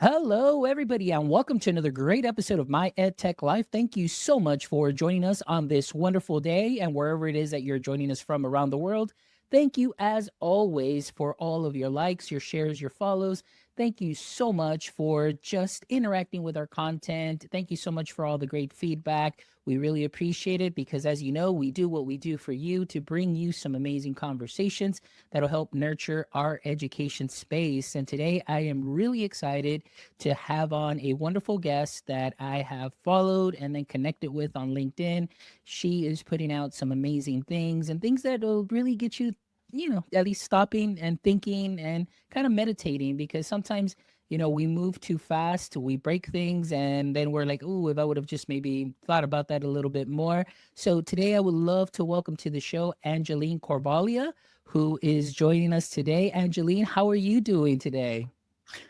Hello, everybody, and welcome to another great episode of My EdTech Life. Thank you so much for joining us on this wonderful day, and wherever it is that you're joining us from around the world. Thank you, as always, for all of your likes, your shares, your follows. Thank you so much for just interacting with our content. Thank you so much for all the great feedback. We really appreciate it because, as you know, we do what we do for you to bring you some amazing conversations that'll help nurture our education space. And today I am really excited to have on a wonderful guest that I have followed and then connected with on LinkedIn. She is putting out some amazing things and things that will really get you, at least stopping and thinking and kind of meditating because sometimes, we move too fast, we break things, and then we're like, oh, if I would have just maybe thought about that a little bit more. So today I would love to welcome to the show Angeline Corvaglia, who is joining us today. Angeline, how are you doing today?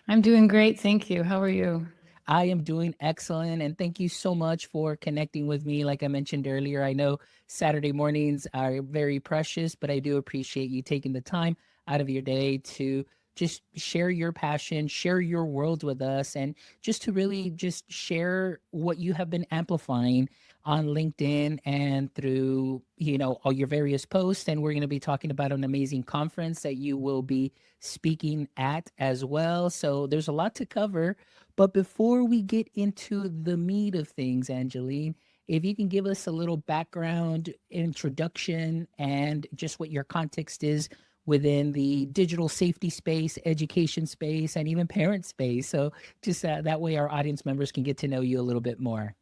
I'm doing great. Thank you. How are you? I am doing excellent. And thank you so much for connecting with me. Like I mentioned earlier, I know Saturday mornings are very precious, but I do appreciate you taking the time out of your day to just share your passion, share your world with us, and just to really just share what you have been amplifying on LinkedIn and through, all your various posts. And we're going to be talking about an amazing conference that you will be speaking at as well. So there's a lot to cover. But before we get into the meat of things, Angeline, if you can give us a little background, introduction, and just what your context is within the digital safety space, education space, and even parent space. So just that way our audience members can get to know you a little bit more.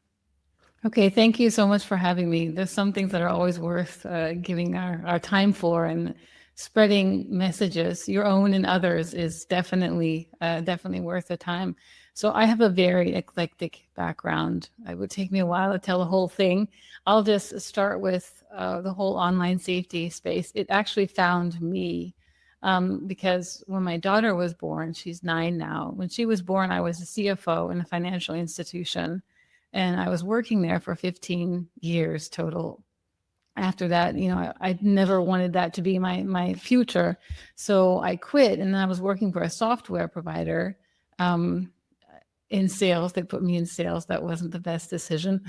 Okay, thank you so much for having me. There's some things that are always worth giving our time for, and spreading messages, your own and others, is definitely worth the time. So I have a very eclectic background. It would take me a while to tell the whole thing. I'll just start with the whole online safety space. It actually found me because when my daughter was born, she's 9 now. When she was born, I was a CFO in a financial institution. And I was working there for 15 years total. After that, I never wanted that to be my future. So I quit, and then I was working for a software provider in sales. They put me in sales. That wasn't the best decision.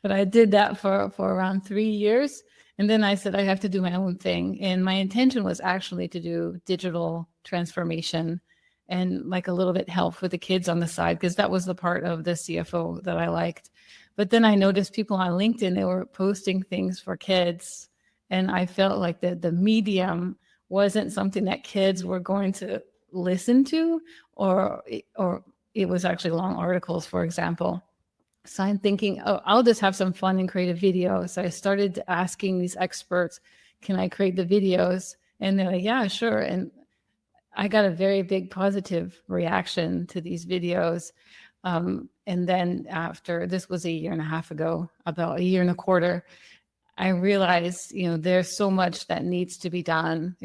But I did that for around 3 years. And then I said, I have to do my own thing. And my intention was actually to do digital transformation and like a little bit help with the kids on the side, because that was the part of the CFO that I liked. But then I noticed people on LinkedIn, they were posting things for kids. And I felt like the medium wasn't something that kids were going to listen to, or it was actually long articles, for example. So I'm thinking, oh, I'll just have some fun and create a video. So I started asking these experts, can I create the videos? And they're like, yeah, sure. And I got a very big positive reaction to these videos. And then after, this was a year and a half ago, about a year and a quarter, I realized, there's so much that needs to be done.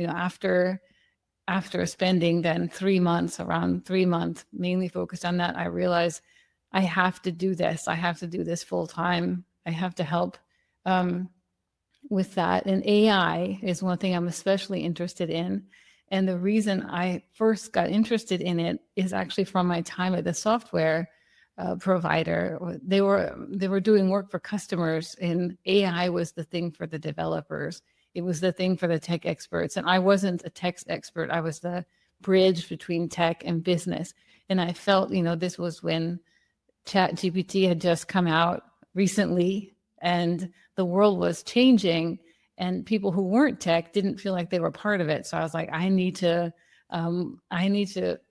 After spending then 3 months, around 3 months, mainly focused on that, I realized I have to do this. I have to do this full time. I have to help with that. And AI is one thing I'm especially interested in. And the reason I first got interested in it is actually from my time at the software provider. They were doing work for customers, and AI was the thing for the developers. It was the thing for the tech experts. And I wasn't a tech expert. I was the bridge between tech and business. And I felt, this was when ChatGPT had just come out recently, and the world was changing. And people who weren't tech didn't feel like they were part of it. So I was like, I need to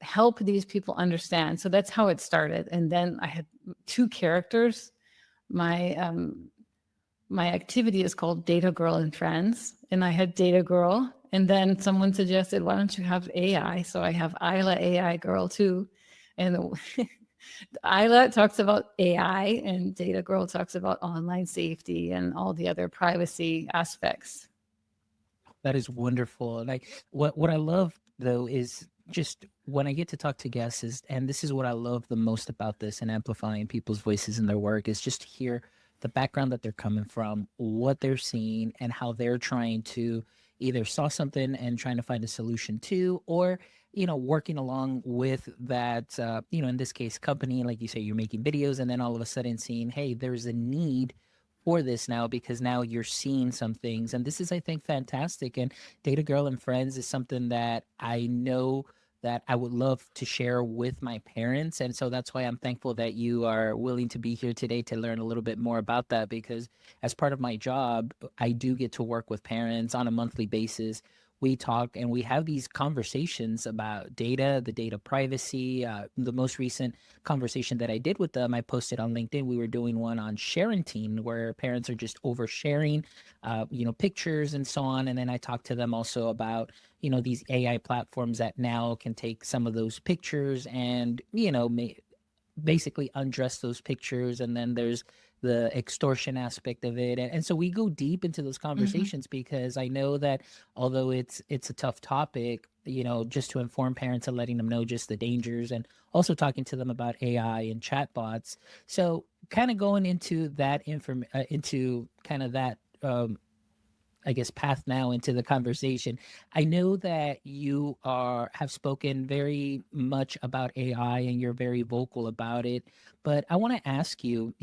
help these people understand. So that's how it started. And then I had 2 characters. My activity is called Data Girl and Friends. And I had Data Girl. And then someone suggested, why don't you have AI? So I have Isla AI Girl too. And Isla talks about AI, and Data Girl talks about online safety and all the other privacy aspects. That is wonderful. And what I love though is just when I get to talk to guests and this is what I love the most about this and amplifying people's voices in their work, is just to hear the background that they're coming from, what they're seeing, and how they're trying to, either saw something and trying to find a solution to, or working along with that, in this case, company, like you say, you're making videos, and then all of a sudden seeing, hey, there's a need for this now, because now you're seeing some things. And this is, I think, fantastic. And Data Girl and Friends is something that I know that I would love to share with my parents. And so that's why I'm thankful that you are willing to be here today to learn a little bit more about that, because as part of my job, I do get to work with parents on a monthly basis. We talk and we have these conversations about data, the data privacy. The most recent conversation that I did with them, I posted on LinkedIn. We were doing one on sharing, where parents are just oversharing, pictures and so on. And then I talked to them also about, these AI platforms that now can take some of those pictures and, basically undress those pictures. And then there's the extortion aspect of it. And so we go deep into those Mhm. conversations, because I know that although it's a tough topic, just to inform parents and letting them know just the dangers, and also talking to them about AI and chatbots. So kind of going into that into kind of that, I guess, path now into the conversation. I know that you have spoken very much about AI and you're very vocal about it, but I want to ask you,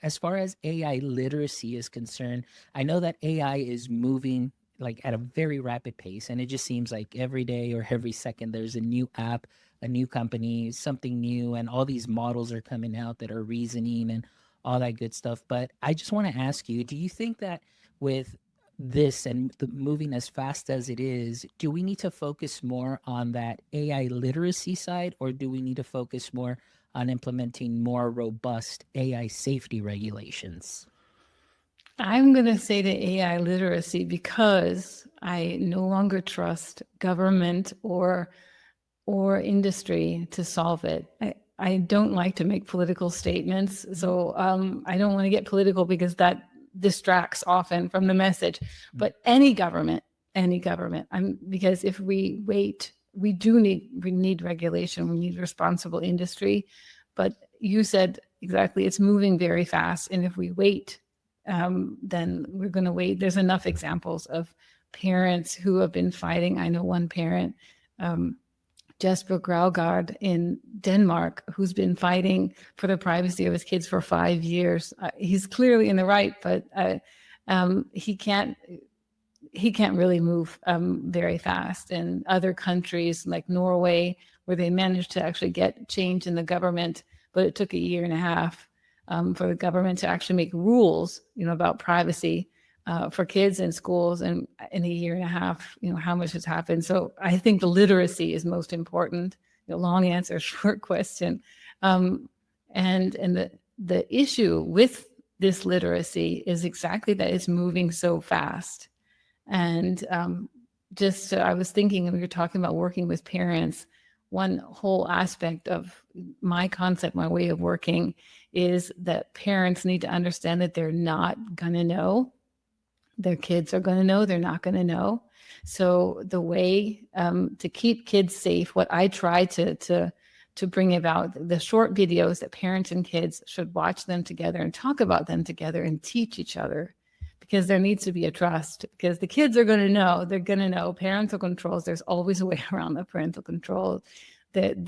as far as AI literacy is concerned, I know that AI is moving like at a very rapid pace, and it just seems like every day or every second there's a new app, a new company, something new, and all these models are coming out that are reasoning and all that good stuff. But I just want to ask you, do you think that with this and the moving as fast as it is, do we need to focus more on that AI literacy side, or do we need to focus more on implementing more robust AI safety regulations? I'm going to say the AI literacy because I no longer trust government or industry to solve it. I don't like to make political statements, so I don't want to get political because that distracts often from the message. But any government, because if we wait, we need regulation, we need responsible industry. But you said exactly, it's moving very fast, and if we wait, then we're going to wait. There's enough examples of parents who have been fighting. I know one parent, Jesper Graugard in Denmark, who's been fighting for the privacy of his kids for 5 years. He's clearly in the right, but he can't really move very fast. And other countries like Norway, where they managed to actually get change in the government, but it took a year and a half for the government to actually make rules, about privacy for kids in schools. And in a year and a half, how much has happened. So I think the literacy is most important. Long answer, short question. And the issue with this literacy is exactly that it's moving so fast. And I was thinking, and we were talking about working with parents, one whole aspect of my concept, my way of working, is that parents need to understand that they're not going to know. Their kids are going to know, they're not going to know. So the way to keep kids safe, what I try to bring about, the short videos that parents and kids should watch them together and talk about them together and teach each other, because there needs to be a trust, because the kids are going to know, they're going to know parental controls. There's always a way around the parental control. That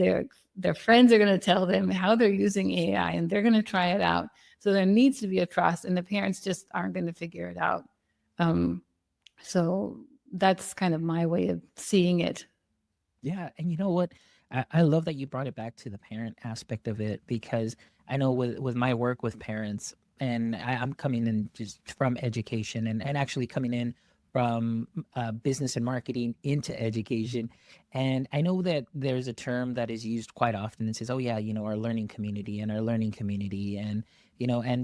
their friends are going to tell them how they're using AI, and they're going to try it out. So there needs to be a trust, and the parents just aren't going to figure it out. So that's kind of my way of seeing it. Yeah, and you know what? I love that you brought it back to the parent aspect of it, because I know with my work with parents, and I'm coming in just from education, and actually coming in from business and marketing into education. And I know that there's a term that is used quite often and says, oh, yeah, our learning community and our learning community. And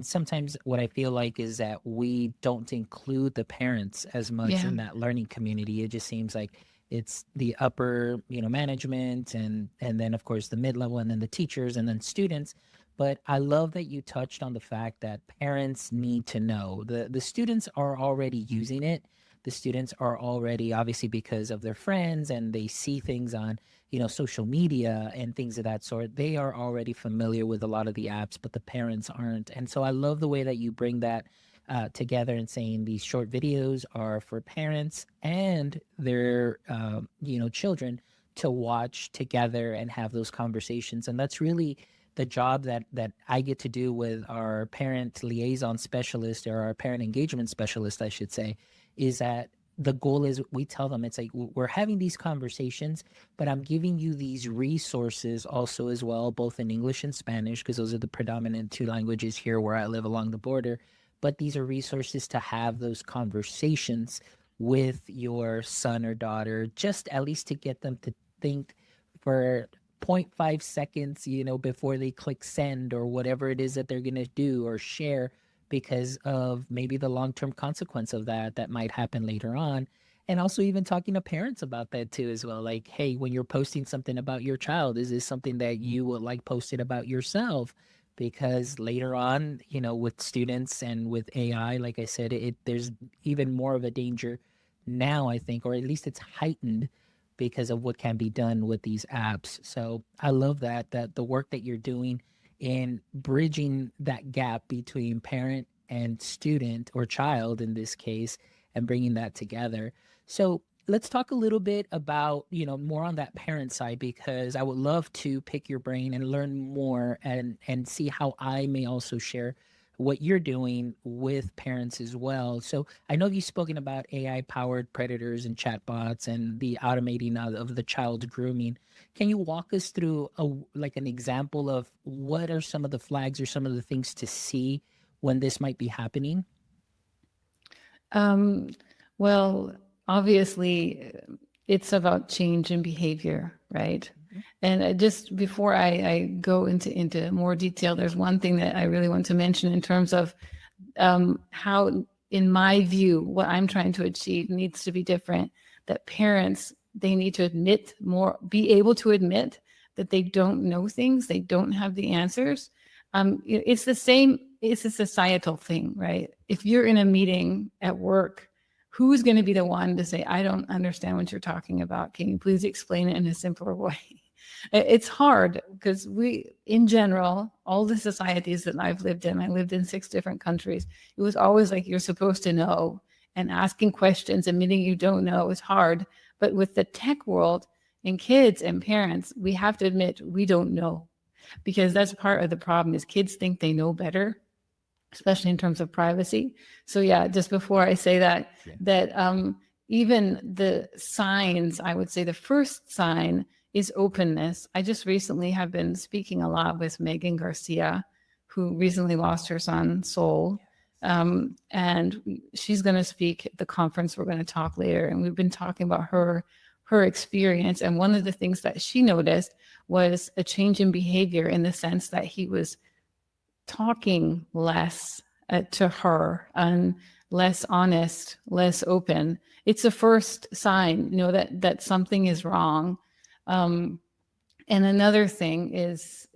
sometimes what I feel like is that we don't include the parents as much Yeah. in that learning community. It just seems like it's the upper, management, and then of course the mid-level, and then the teachers, and then students. But I love that you touched on the fact that parents need to know. The students are already using it. The students are already, obviously, because of their friends, and they see things on, social media and things of that sort. They are already familiar with a lot of the apps, but the parents aren't. And so I love the way that you bring that together and saying these short videos are for parents and their children to watch together and have those conversations. And that's really the job that I get to do with our parent liaison specialist, or our parent engagement specialist, I should say, is that the goal is we tell them, it's like, we're having these conversations, but I'm giving you these resources also as well, both in English and Spanish, because those are the predominant two languages here where I live along the border. But these are resources to have those conversations with your son or daughter, just at least to get them to think for 0.5 seconds, before they click send or whatever it is that they're going to do or share, because of maybe the long-term consequence of that might happen later on. And also even talking to parents about that too as well. Like, hey, when you're posting something about your child, is this something that you would like posted about yourself? Because later on, with students and with AI, like I said, there's even more of a danger now, I think, or at least it's heightened because of what can be done with these apps. So I love that the work that you're doing in bridging that gap between parent and student, or child in this case, and bringing that together. So let's talk a little bit about, more on that parent side, because I would love to pick your brain and learn more and see how I may also share what you're doing with parents as well. So I know you've spoken about AI powered predators and chatbots and the automating of the child grooming. Can you walk us through like an example of what are some of the flags or some of the things to see when this might be happening? Um, well, obviously, it's about change in behavior, right? Mhm. And just before I go into more detail, there's one thing that I really want to mention in terms of how, in my view, what I'm trying to achieve needs to be different. That parents, they need to be able to admit that they don't know things, they don't have the answers. It's the same, it's a societal thing, right? If you're in a meeting at work, who's going to be the one to say, I don't understand what you're talking about. Can you please explain it in a simpler way? It's hard because in general, all the societies that I've lived in, I lived in 6 different countries. It was always like you're supposed to know, and asking questions, admitting you don't know is hard. But with the tech world and kids and parents, we have to admit we don't know, because that's part of the problem is kids think they know better, especially in terms of privacy. So yeah, just before I say that, Yeah. that even the signs, I would say the first sign is openness. I just recently have been speaking a lot with Megan Garcia, who recently lost her son, Soul. And she's going to speak at the conference. We're going to talk later. And we've been talking about her experience. And one of the things that she noticed was a change in behavior, in the sense that he was talking less to her and less honest, less open. It's a first sign, that something is wrong. And another thing is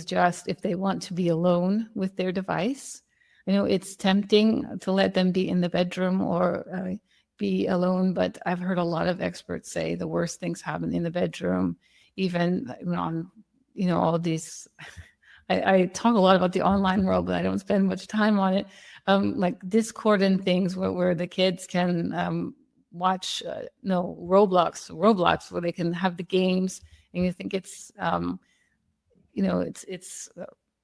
just if they want to be alone with their device. It's tempting to let them be in the bedroom or be alone, but I've heard a lot of experts say the worst things happen in the bedroom, even on, all these. I talk a lot about the online world, but I don't spend much time on it. Like Discord and things where the kids can watch, Roblox, where they can have the games, and you think it's, it's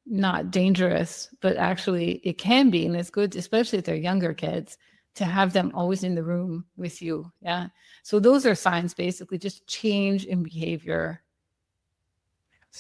not dangerous, but actually it can be, and it's good, especially if they're younger kids, to have them always in the room with you. Yeah. So those are signs, basically, just change in behavior.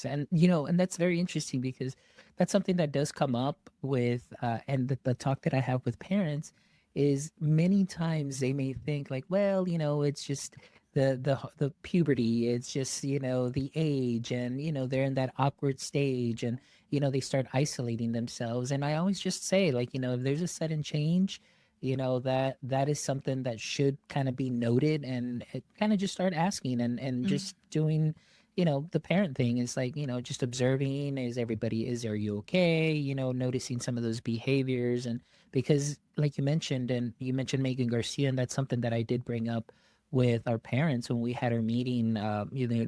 And and that's very interesting, because that's something that does come up with and the talk that I have with parents is many times they may think like, well, it's just the puberty, it's just the age, and they're in that awkward stage, and they start isolating themselves. And I always just say, like, if there's a sudden change, that is something that should kind of be noted, and kind of just start asking and just doing the parent thing is like, just observing, are you okay? Noticing some of those behaviors. And because like you mentioned, and you mentioned Megan Garcia, and that's something that I did bring up with our parents when we had our meeting,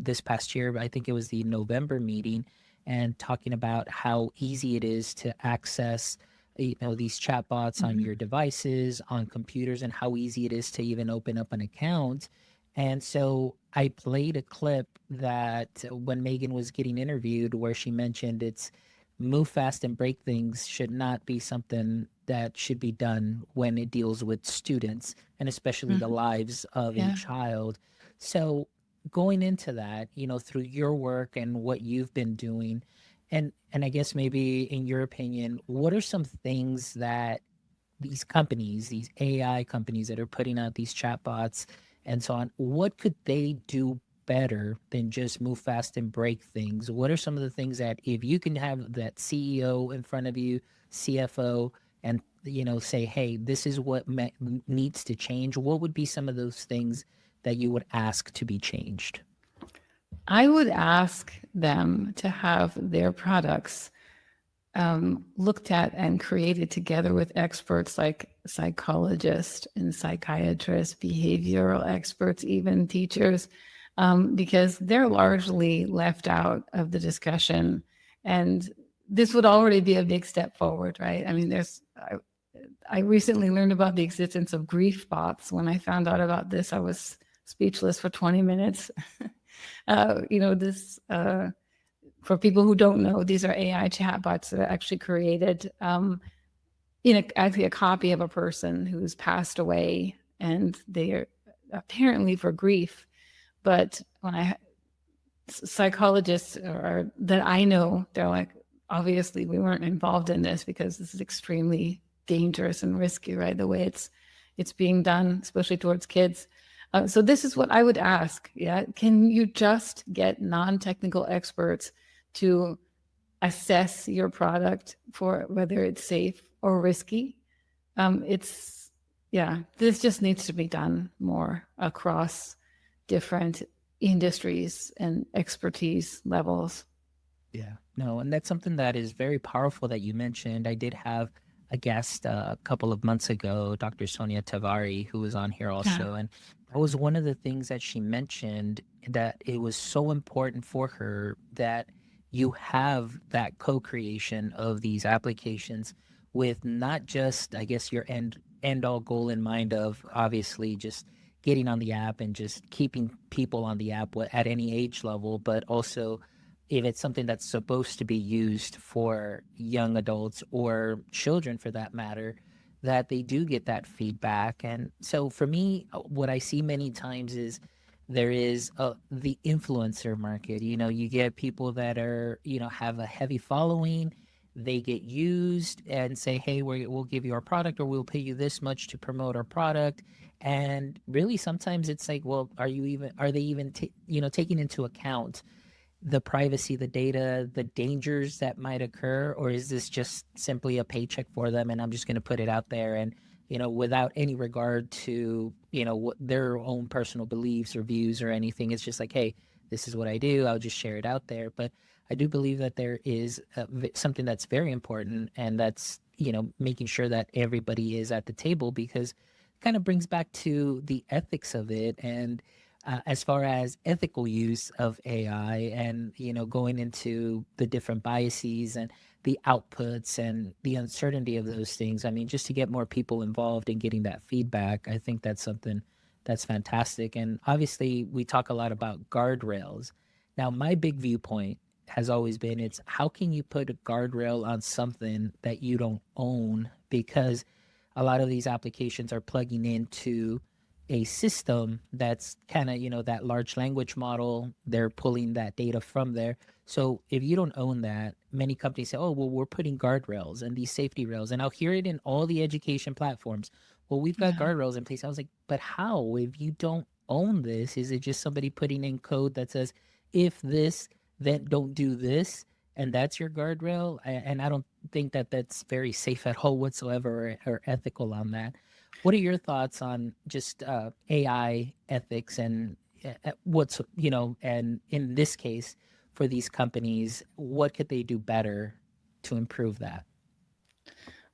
this past year, I think it was the November meeting, and talking about how easy it is to access these chatbots on Mhm. your devices, on computers, and how easy it is to even open up an account. And so I played a clip that when Megan was getting interviewed, where she mentioned it's move fast and break things should not be something that should be done when it deals with students and especially the Mhm. lives of a Yeah. child. So going into that, through your work and what you've been doing, and I guess maybe in your opinion, what are some things that these companies, these AI companies that are putting out these chatbots and so on, what could they do better than just move fast and break things? What are some of the things that if you can have that CEO in front of you, CFO, and say, hey, this is what needs to change? What would be some of those things that you would ask to be changed? I would ask them to have their products looked at and created together with experts like psychologists and psychiatrists, behavioral experts, even teachers, because they're largely left out of the discussion. And this would already be a big step forward, right? I mean, I recently learned about the existence of grief bots. When I found out about this, I was speechless for 20 minutes. This for people who don't know, these are AI chatbots that are actually created actually a copy of a person who's passed away, and they are apparently for grief. But when psychologists that I know, they're like, obviously we weren't involved in this because this is extremely dangerous and risky, right? The way it's being done, especially towards kids. So this is what I would ask. Yeah, can you just get non-technical experts to assess your product for whether it's safe or risky? It's Yeah, this just needs to be done more across different industries and expertise levels. Yeah, no, and that's something that is very powerful that you mentioned. I did have a guest a couple of months ago, Dr. Sonia Tavari, who was on here Yeah. also. And that was one of the things that she mentioned, that it was so important for her that you have that co creation of these applications with not just, I guess, your end all goal in mind of obviously just getting on the app and just keeping people on the app at any age level, but also if it's something that's supposed to be used for young adults or children for that matter, that they do get that feedback. And so for me, what I see many times is there is the influencer market. You get people that are, have a heavy following. They get used and say, hey, we'll give you our product or we'll pay you this much to promote our product. And really, sometimes it's like, well, are they even, taking into account the privacy, the data, the dangers that might occur? Or is this just simply a paycheck for them and I'm just going to put it out there and, without any regard to, what their own personal beliefs or views or anything? It's just like, hey, this is what I do. I'll just share it out there. But I do believe that there is something that's very important, and that's, making sure that everybody is at the table, because it kind of brings back to the ethics of it. And as far as ethical use of AI and, going into the different biases and the outputs and the uncertainty of those things. I mean, just to get more people involved in getting that feedback, I think that's something that's fantastic. And obviously, we talk a lot about guardrails. Now, my big viewpoint has always been, it's how can you put a guardrail on something that you don't own? Because a lot of these applications are plugging into a system that's kind of, that large language model. They're pulling that data from there. So if you don't own that, many companies say, oh, well, we're putting guardrails and these safety rails. And I'll hear it in all the education platforms. Well, we've got Yeah. guardrails in place. I was like, but how? If you don't own this, is it just somebody putting in code that says, if this, then don't do this? And that's your guardrail? And I don't think that that's very safe at all whatsoever, or ethical on that. What are your thoughts on just AI ethics and what's, and in this case, for these companies, what could they do better to improve that?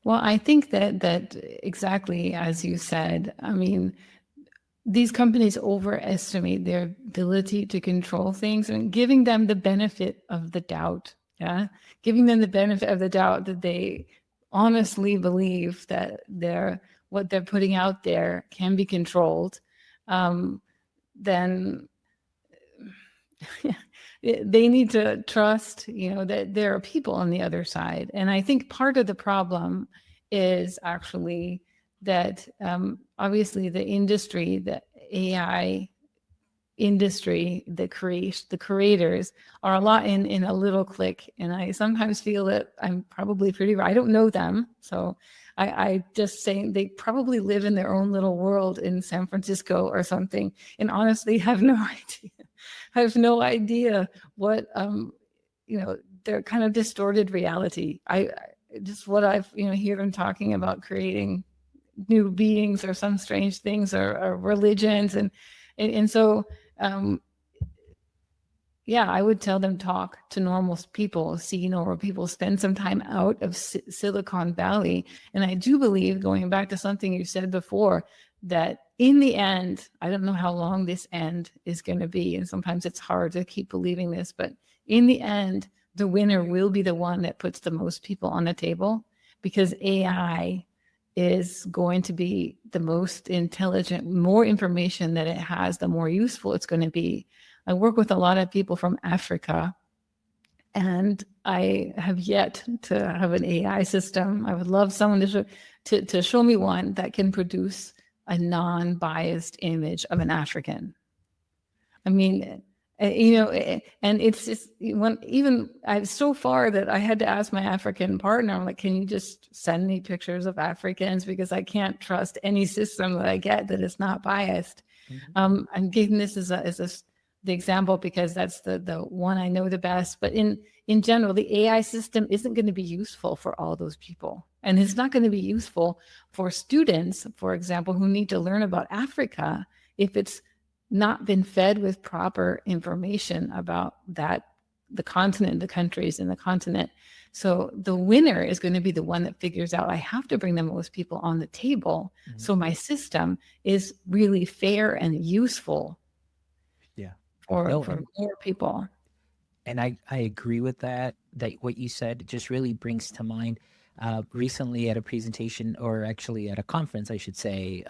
Well, I think that exactly as you said, I mean, these companies overestimate their ability to control things, and giving them the benefit of the doubt. Yeah. Giving them the benefit of the doubt that they honestly believe that what they're putting out there can be controlled, then they need to trust, that there are people on the other side. And I think part of the problem is actually that, obviously the industry, the AI industry, the creators are a lot in a little clique, and I sometimes feel that I'm probably pretty right. I don't know them, so I just say they probably live in their own little world in San Francisco or something, and honestly have no idea. I have no idea what, their kind of distorted reality. Just what I've, hear them talking about creating new beings or some strange things, or religions, and so, um, yeah, I would tell them, talk to normal people, see normal people, spend some time out of Silicon Valley. And I do believe, going back to something you said before, that in the end, I don't know how long this end is going to be. And sometimes it's hard to keep believing this, but in the end, the winner will be the one that puts the most people on the table, because AI is going to be the most intelligent. More information that it has, the more useful it's going to be. I work with a lot of people from Africa, and I have yet to have an AI system. I would love someone to show me one that can produce a non-biased image of an African. I mean, and it's just even I've so far that I had to ask my African partner, I'm like, can you just send me pictures of Africans, because I can't trust any system that I get that is not biased. Mhm. I'm giving this as the example because that's the one I know the best. But in general, the AI system isn't going to be useful for all those people, and it's not going to be useful for students, for example, who need to learn about Africa, if it's not been fed with proper information about the continent, the countries in the continent. So the winner is going to be the one that figures out, I have to bring the most people on the table, Mhm. so my system is really fair and useful Yeah. for No, and more people. I agree with that. That what you said just really brings to mind. Recently, at a presentation, or actually at a conference, I should say,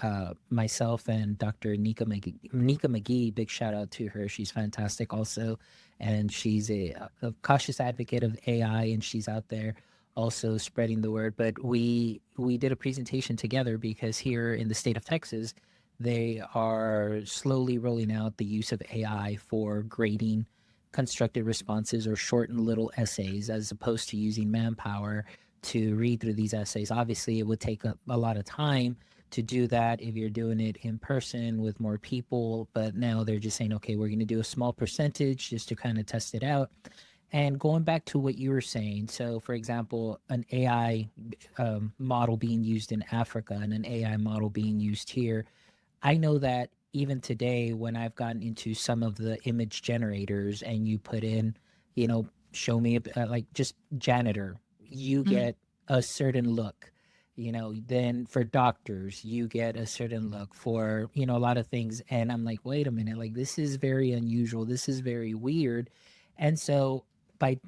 myself and Dr. Nika McGee, big shout out to her. She's fantastic, also, and she's a cautious advocate of AI, and she's out there also spreading the word. But we did a presentation together because here in the state of Texas, they are slowly rolling out the use of AI for grading constructed responses or shortened little essays, as opposed to using manpower to read through these essays. Obviously, it would take a lot of time to do that if you're doing it in person with more people. But now they're just saying, okay, we're going to do a small percentage just to kind of test it out. And going back to what you were saying, so for example, an AI model being used in Africa and an AI model being used here, I know that even today, when I've gotten into some of the image generators and you put in, show me like just janitor, you Mm. get a certain look. Then for doctors, you get a certain look for, a lot of things. And I'm like, wait a minute, like this is very unusual. This is very weird. And so by,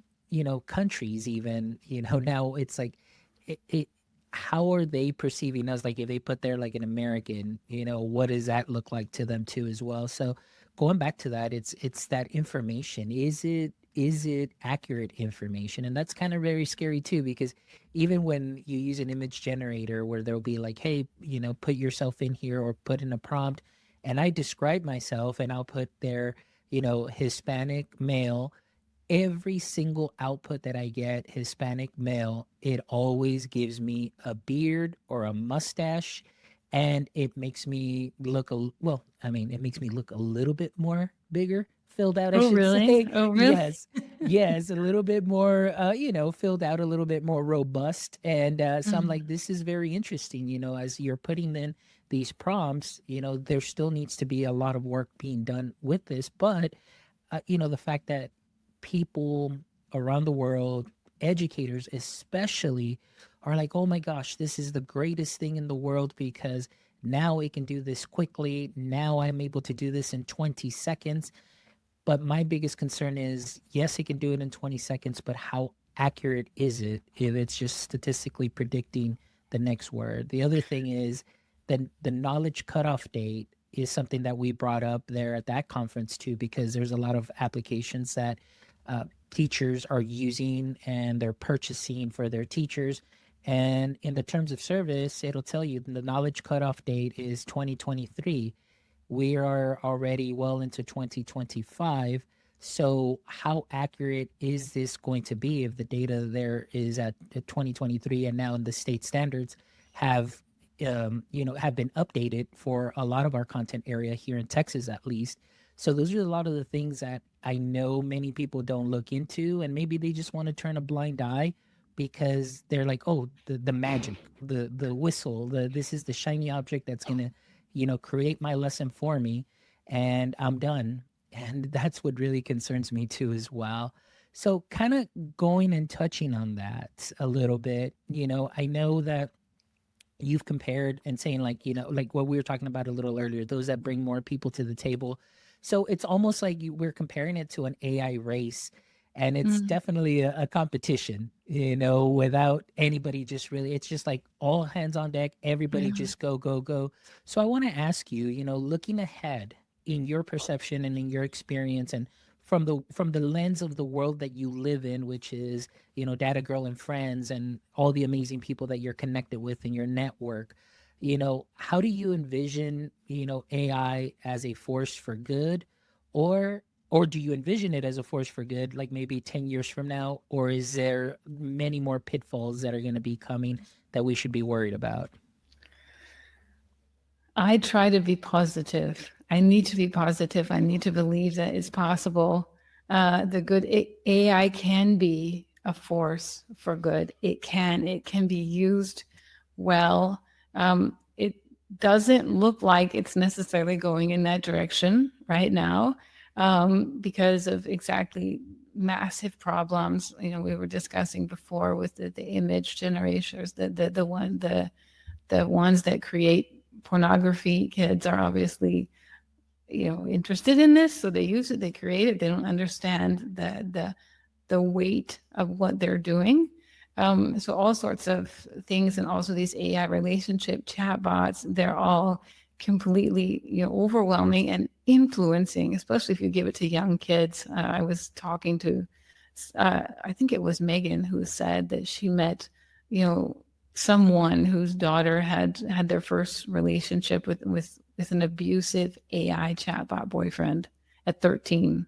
countries, even, now it's like, it how are they perceiving us? Like if they put there like an American, what does that look like to them too as well? So going back to that, it's that information. Is it accurate information? And that's kind of very scary too, because even when you use an image generator where there'll be like, hey, put yourself in here or put in a prompt, and I describe myself and I'll put there, Hispanic male, every single output that I get, Hispanic male, it always gives me a beard or a mustache, and it makes me look well, I mean, it makes me look a little bit more bigger, filled out, I Oh, should really? say. Oh, really? Yes. Yes, a little bit more, filled out, a little bit more robust. And so I'm like, Mm. this is very interesting. As you're putting in these prompts, there still needs to be a lot of work being done with this. But the fact that people around the world, educators especially, are like, oh my gosh, this is the greatest thing in the world because now it can do this quickly. Now I'm able to do this in 20 seconds. But my biggest concern is, yes, it can do it in 20 seconds, but how accurate is it if it's just statistically predicting the next word? The other thing is the knowledge cutoff date is something that we brought up there at that conference too, because there's a lot of applications that teachers are using and they're purchasing for their teachers. And in the terms of service, it'll tell you the knowledge cutoff date is 2023. We are already well into 2025. So how accurate is this going to be if the data there is at 2023 and now in the state standards have have been updated for a lot of our content area here in Texas, at least. So those are a lot of the things that I know many people don't look into, and maybe they just want to turn a blind eye because they're like, oh, the magic, the whistle, this is the shiny object that's gonna, create my lesson for me, and I'm done. And that's what really concerns me too, as well. So kind of going and touching on that a little bit, I know that you've compared and saying like, like what we were talking about a little earlier, those that bring more people to the table. So it's almost like we're comparing it to an AI race, and it's Mm, definitely a competition, without anybody just really, it's just like all hands on deck, everybody yeah. just go, go, go. So I want to ask you, looking ahead in your perception and in your experience and from the lens of the world that you live in, which is, Data Girl and friends and all the amazing people that you're connected with in your network, how do you envision, AI as a force for good, or do you envision it as a force for good, like maybe 10 years from now, or is there many more pitfalls that are going to be coming that we should be worried about? I try to be positive. I need to be positive. I need to believe that it's possible. The good AI can be a force for good. It can be used well. It doesn't look like it's necessarily going in that direction right now, because of exactly massive problems. We were discussing before with the image generators, the ones that create pornography. Kids are obviously interested in this, so they use it, they create it. They don't understand the weight of what they're doing. So all sorts of things, and also these AI relationship chatbots, they're all completely overwhelming and influencing, especially if you give it to young kids. I was talking to I think it was Megan who said that she met someone whose daughter had their first relationship with an abusive AI chatbot boyfriend at 13.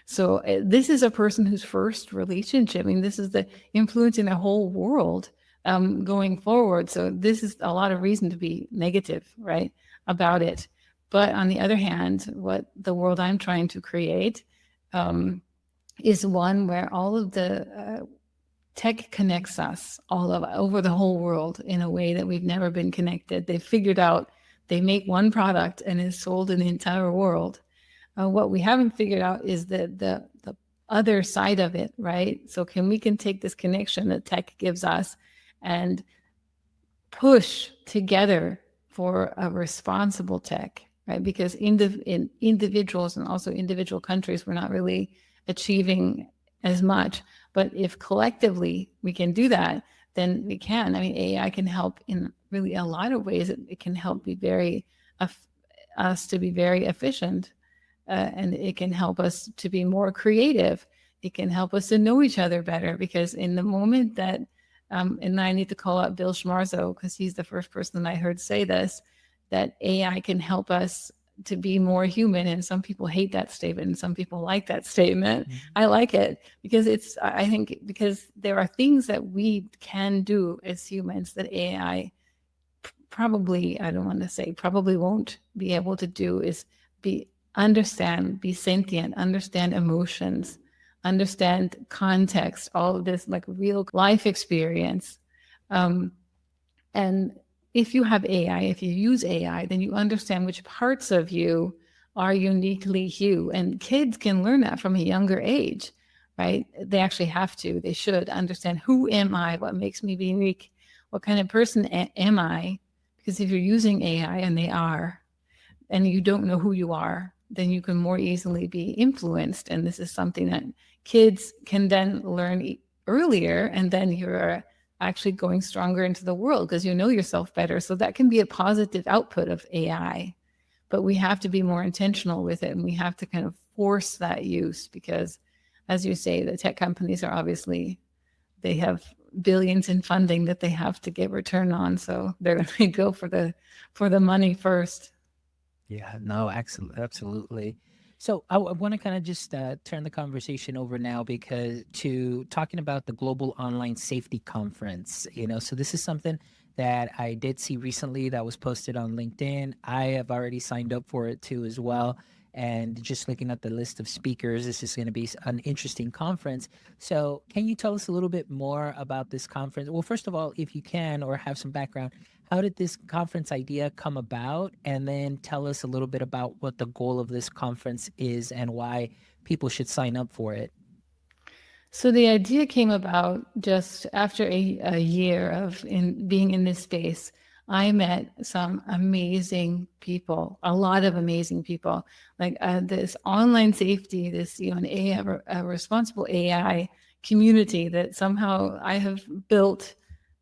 So this is a person whose first relationship. I mean, this is the influencing the whole world going forward. So this is a lot of reason to be negative, right, about it. But on the other hand, what the world I'm trying to create is one where all of the tech connects us all over the whole world in a way that we've never been connected. They figured out they make one product and it's sold in the entire world. What we haven't figured out is the other side of it, right? So we can take this connection that tech gives us and push together for a responsible tech, right? Because in individuals and also individual countries, we're not really achieving as much. But if collectively we can do that, then we can. I mean, AI can help in really a lot of ways. It can help us to be very efficient, and it can help us to be more creative. It can help us to know each other better, because in the moment that, and I need to call out Bill Schmarzo because he's the first person I heard say this, that AI can help us to be more human. And some people hate that statement and some people like that statement. Mhm. I like it because I think because there are things that we can do as humans that AI probably, I don't want to say probably won't be able to do, is be sentient, understand emotions, understand context, all of this like real life experience. And if you have AI, if you use AI, then you understand which parts of you are uniquely you. And kids can learn that from a younger age, right? They actually have to, they should understand, who am I? What makes me unique? What kind of person am I? Because if you're using AI, and they are, and you don't know who you are, then you can more easily be influenced. And this is something that kids can then learn earlier, and then you're actually going stronger into the world because you know yourself better. So that can be a positive output of AI, but we have to be more intentional with it, and we have to kind of force that use because, as you say, the tech companies are obviously, they have billions in funding that they have to get return on, so they're going to go for the money first. Yeah, no, absolutely. So I want to kind of just turn the conversation over now because to talking about the Global Online Safety Conference. So this is something that I did see recently that was posted on LinkedIn. I have already signed up for it too as well. And just looking at the list of speakers, this is going to be an interesting conference. So can you tell us a little bit more about this conference? Well, first of all, if you can, or have some background, how did this conference idea come about? And then tell us a little bit about what the goal of this conference is and why people should sign up for it. So the idea came about just after a year of being in this space. I met some amazing people, a lot of amazing people, like this online safety, this an AI, a responsible AI community that somehow I have built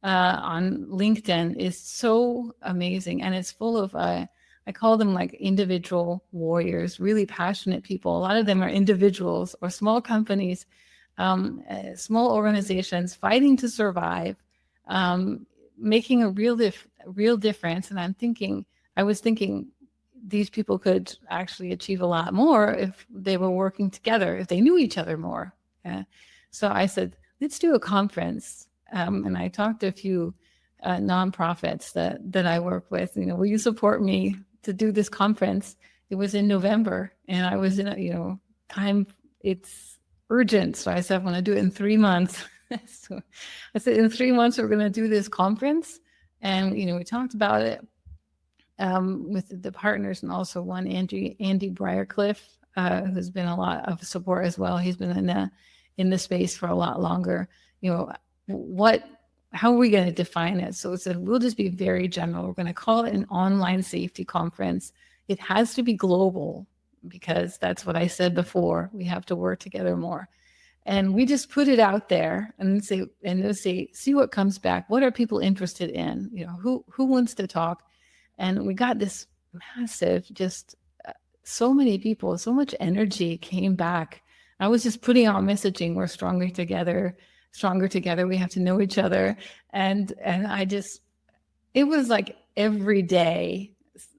on LinkedIn is so amazing, and it's full of I call them like individual warriors, really passionate people. A lot of them are individuals or small companies, small organizations fighting to survive, making a real difference. And I was thinking these people could actually achieve a lot more if they were working together, if they knew each other more. So I said, let's do a conference. And I talked to a few nonprofits that I work with. Will you support me to do this conference? It was in November, and I was in time. It's urgent. So I said, I want to do it in 3 months. So I said, in 3 months, we're going to do this conference. And, we talked about it with the partners, and also one, Andy Briarcliff, who's been a lot of support as well. He's been in the space for a lot longer. How are we going to define it? So it said, we'll just be very general. We're going to call it an online safety conference. It has to be global because that's what I said before. We have to work together more. And we just put it out there and say, see what comes back. What are people interested in? Who wants to talk? And we got this massive, just so many people, so much energy came back. I was just putting out messaging. We're stronger together. We have to know each other. And it was like every day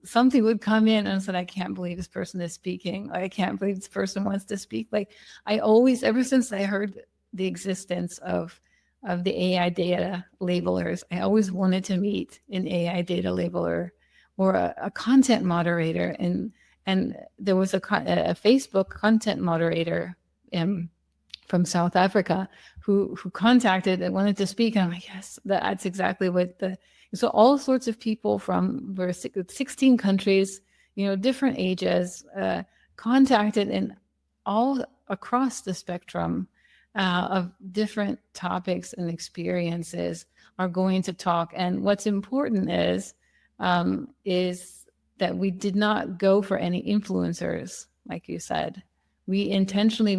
something would come in and I said, I can't believe this person is speaking. I can't believe this person wants to speak. Like I always, ever since I heard the existence of the AI data labelers, I always wanted to meet an AI data labeler or a content moderator. And there was a Facebook content moderator from South Africa who contacted and wanted to speak. And I'm like, yes, that's exactly what so all sorts of people from 16 countries, different ages, contacted, and all across the spectrum of different topics and experiences are going to talk. And what's important is that we did not go for any influencers, like you said. We intentionally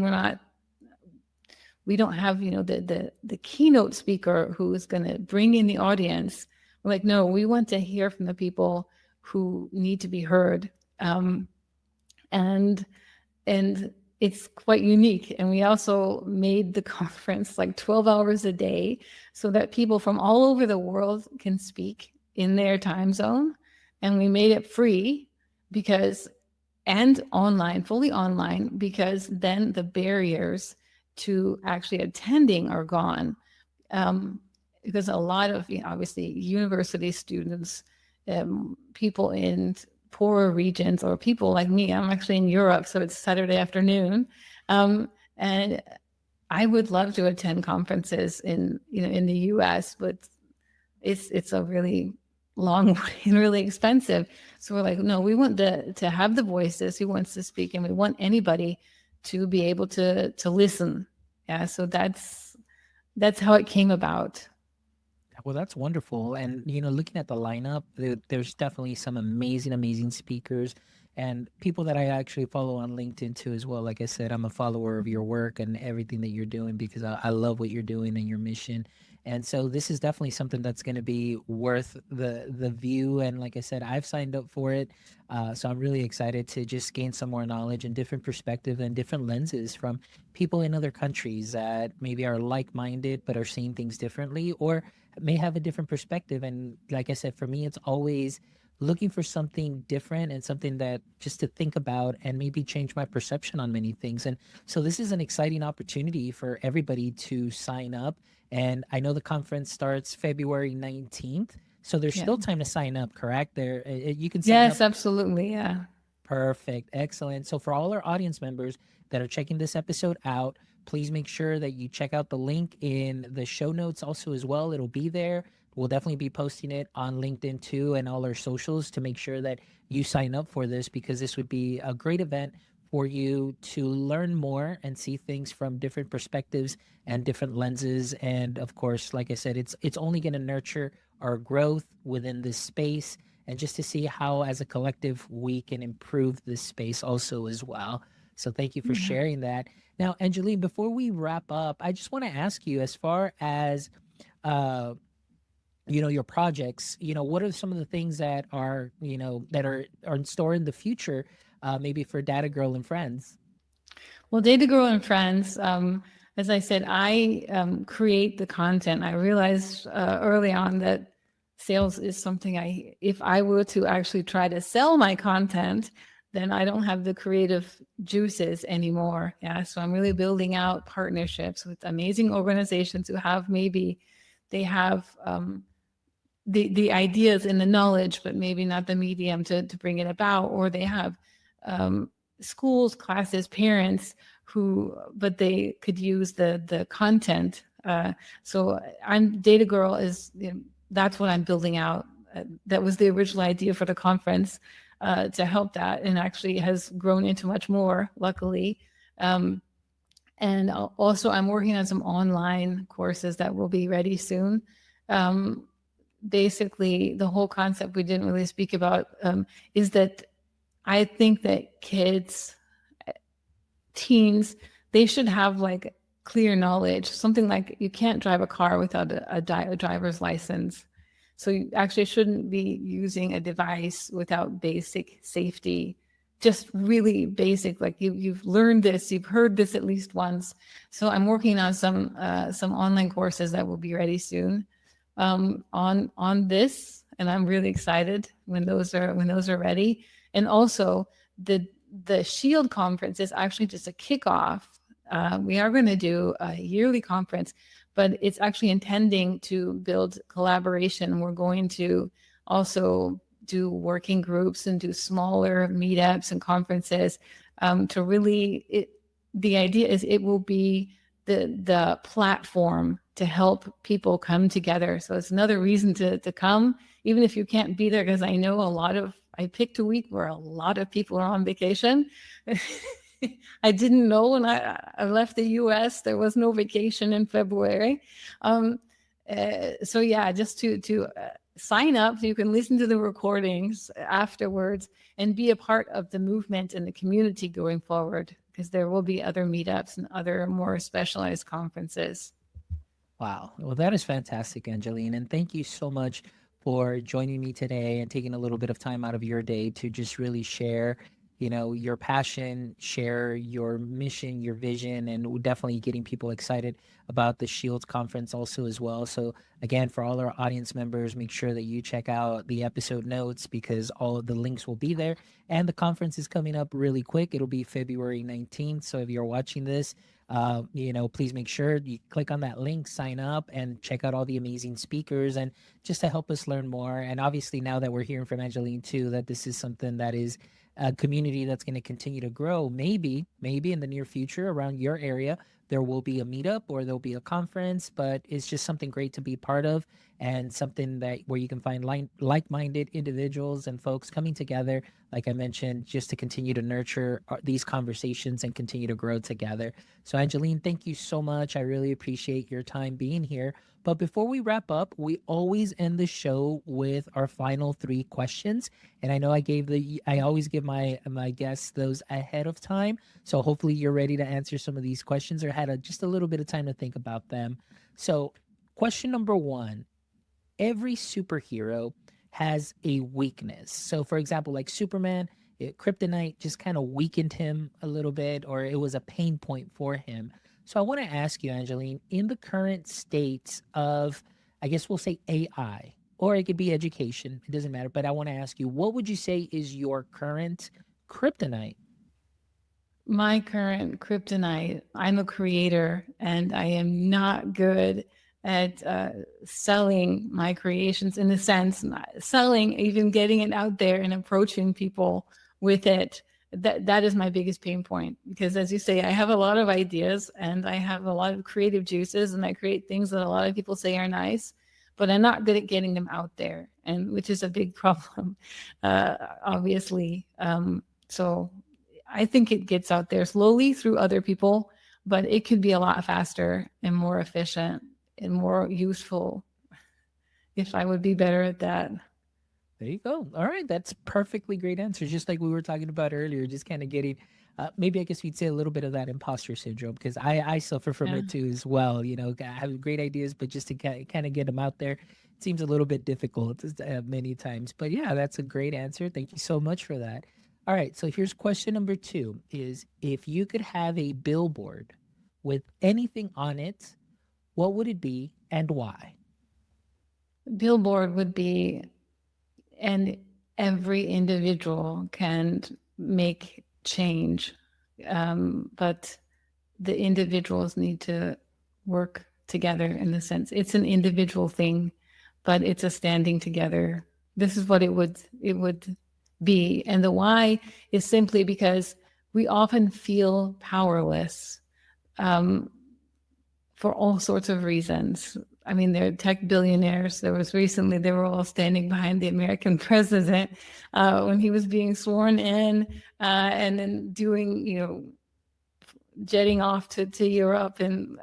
we don't have, the keynote speaker who is going to bring in the audience. We're like, no, we want to hear from the people who need to be heard. And it's quite unique. And we also made the conference like 12 hours a day so that people from all over the world can speak in their time zone. And we made it free and online, fully online, because then the barriers to actually attending are gone. Because a lot of, obviously, university students, people in poorer regions, or people like me, I'm actually in Europe, so it's Saturday afternoon. And I would love to attend conferences in the US, but it's a really long way and really expensive. So we're like, no, we want to have the voices who wants to speak, and we want anybody to be able to listen. Yeah, so that's how it came about. Well, that's wonderful. And, looking at the lineup, there's definitely some amazing speakers. and people that I actually follow on LinkedIn too as well. Like I said, I'm a follower of your work and everything that you're doing because I love what you're doing and your mission. And so this is definitely something that's going to be worth the view. And like I said, I've signed up for it, so I'm really excited to just gain some more knowledge and different perspective and different lenses from people in other countries that maybe are like-minded but are seeing things differently, or may have a different perspective. And like I said, for me, it's always looking for something different and something that just to think about and maybe change my perception on many things. And so this is an exciting opportunity for everybody to sign up. And I know the conference starts February 19th. So there's Yeah. still time to sign up, correct? You can sign up. Yes, absolutely. Yeah. Perfect. Excellent. So for all our audience members that are checking this episode out, please make sure that you check out the link in the show notes also as well. It'll be there. We'll definitely be posting it on LinkedIn too and all our socials to make sure that you sign up for this, because this would be a great event for you to learn more and see things from different perspectives and different lenses. And of course, like I said, it's only going to nurture our growth within this space, and just to see how as a collective we can improve this space also as well. So thank you for Yeah. sharing that. Now, Angeline, before we wrap up, I just want to ask you, as far as uh your projects, what are some of the things that are that are in store in the future, maybe for Data Girl and Friends? Well, Data Girl and Friends, as I said, I create the content. I realized early on that sales is something if I were to actually try to sell my content, then I don't have the creative juices anymore. Yeah. So I'm really building out partnerships with amazing organizations who have they have the ideas and the knowledge, but maybe not the medium to bring it about, or they have schools, classes, parents but they could use the content. So I'm Data Girl that's what I'm building out. That was the original idea for the conference, to help that, and actually has grown into much more, luckily. And also I'm working on some online courses that will be ready soon. Basically, the whole concept we didn't really speak about is that I think that teens, they should have like clear knowledge, something like you can't drive a car without a driver's license. So you actually shouldn't be using a device without basic safety, just really basic, like you've learned this, you've heard this at least once. So I'm working on some online courses that will be ready soon on this, and I'm really excited when those are ready. And also the Shield conference is actually just a kickoff. We are going to do a yearly conference, but it's actually intending to build collaboration. We're going to also do working groups and do smaller meetups and conferences, to really, the idea is it will be the platform to help people come together. So it's another reason to come, even if you can't be there, because I know I picked a week where a lot of people are on vacation. I didn't know when I left the US, there was no vacation in February. So yeah, just to sign up so you can listen to the recordings afterwards and be a part of the movement and the community going forward, because there will be other meetups and other more specialized conferences. Wow. Well, that is fantastic, Angeline. And thank you so much for joining me today and taking a little bit of time out of your day to just really share, your passion, share your mission, your vision, and definitely getting people excited about the Shields conference also as well. So again, for all our audience members, make sure that you check out the episode notes, because all of the links will be there. And the conference is coming up really quick. It'll be February 19th. So if you're watching this, please make sure you click on that link, sign up, and check out all the amazing speakers, and just to help us learn more. And obviously, now that we're hearing from Angeline too, that this is something that is a community that's going to continue to grow. Maybe in the near future around your area, there will be a meetup or there'll be a conference, but it's just something great to be part of, and something that where you can find like-minded individuals and folks coming together, like I mentioned, just to continue to nurture these conversations and continue to grow together. So, Angeline, thank you so much. I really appreciate your time being here. But before we wrap up, we always end the show with our final three questions. And I know I always give my guests those ahead of time. So hopefully you're ready to answer some of these questions or had just a little bit of time to think about them. So, question number one: every superhero has a weakness. So, for example, like Superman, kryptonite just kind of weakened him a little bit, or it was a pain point for him. So, I want to ask you, Angeline, in the current state of, I guess we'll say AI, or it could be education, it doesn't matter. But I want to ask you, what would you say is your current kryptonite? My current kryptonite, I'm a creator and I am not good at selling my creations, in a sense, not selling, even getting it out there and approaching people with it. That is my biggest pain point, because as you say, I have a lot of ideas and I have a lot of creative juices and I create things that a lot of people say are nice, but I'm not good at getting them out there, and which is a big problem, obviously. So I think it gets out there slowly through other people, but it could be a lot faster and more efficient and more useful if I would be better at that. There you go. All right, that's perfectly great answer. Just like we were talking about earlier, just kind of getting, maybe I guess you'd say a little bit of that imposter syndrome, because I suffer from Yeah. it too as well. I have great ideas, but just to kind of get them out there, it seems a little bit difficult many times. But yeah, that's a great answer. Thank you so much for that. All right, so here's question number two: is if you could have a billboard with anything on it, what would it be and why? Billboard would be, and every individual can make change, but the individuals need to work together, in the sense it's an individual thing, but it's a standing together. This is what it would be. And the why is simply because we often feel powerless, um, for all sorts of reasons. I mean, they're tech billionaires. There was recently, they were all standing behind the American president when he was being sworn in, and then doing, jetting off to Europe and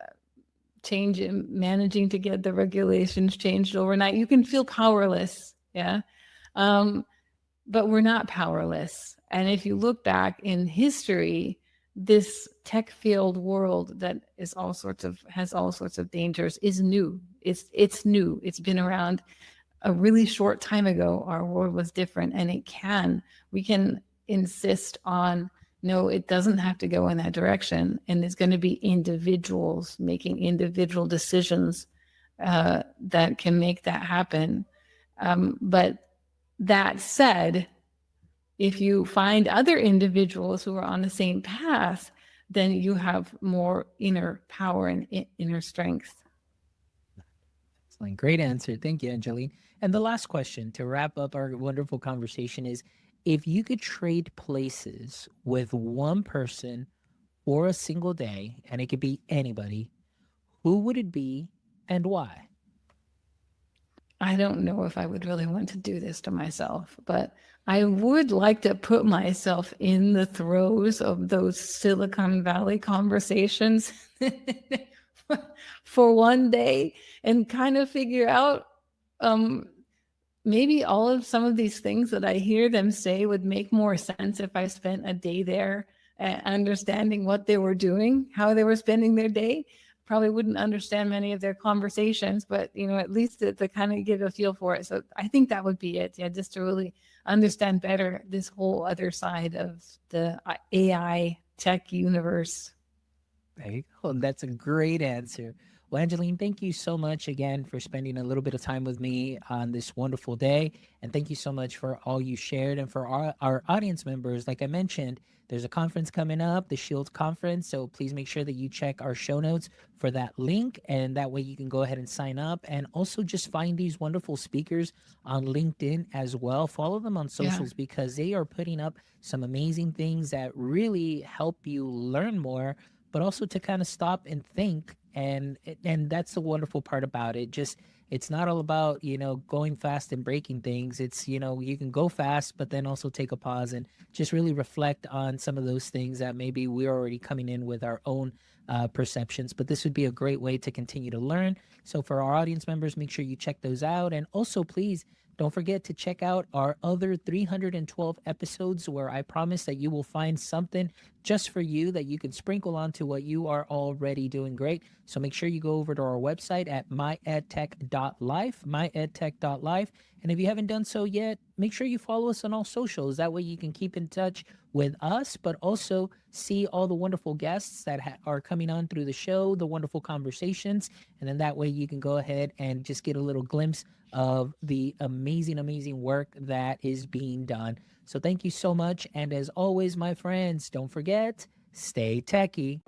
managing to get the regulations changed overnight. You can feel powerless. Yeah. Um, but we're not powerless. And if you look back in history, this tech field world that is has all sorts of dangers is new. It's new. It's been around a really short time ago. Our world was different, and we can insist on, no, it doesn't have to go in that direction, and it's going to be individuals making individual decisions that can make that happen. But that said, if you find other individuals who are on the same path, then you have more inner power and inner strength. Excellent. Great answer. Thank you, Angeline. And the last question to wrap up our wonderful conversation is, if you could trade places with one person for a single day, and it could be anybody, who would it be and why? I don't know if I would really want to do this to myself, but I would like to put myself in the throes of those Silicon Valley conversations for one day and kind of figure out, um, maybe all of some of these things that I hear them say would make more sense if I spent a day there, understanding what they were doing, how they were spending their day. Probably wouldn't understand many of their conversations, but at least to kind of get a feel for it. So I think that would be it. Yeah, just to really understand better this whole other side of the AI tech universe. There you go. That's a great answer. Well, Angeline, thank you so much again for spending a little bit of time with me on this wonderful day. And thank you so much for all you shared. And for our audience members, like I mentioned, there's a conference coming up, the Shield Conference. So please make sure that you check our show notes for that link. And that way you can go ahead and sign up. And also just find these wonderful speakers on LinkedIn as well. Follow them on Yeah. socials because they are putting up some amazing things that really help you learn more, but also to kind of stop and think And that's the wonderful part about it. Just it's not all about, going fast and breaking things. It's, you can go fast, but then also take a pause and just really reflect on some of those things that maybe we're already coming in with our own perceptions. But this would be a great way to continue to learn. So for our audience members, make sure you check those out. And also, please don't forget to check out our other 312 episodes, where I promise that you will find something just for you that you can sprinkle onto what you are already doing great. So make sure you go over to our website at myedtech.life, myedtech.life. And if you haven't done so yet, make sure you follow us on all socials. That way you can keep in touch with us, but also see all the wonderful guests that are coming on through the show, the wonderful conversations. And then that way you can go ahead and just get a little glimpse of the amazing, amazing work that is being done. So thank you so much. And as always, my friends, don't forget, stay techie.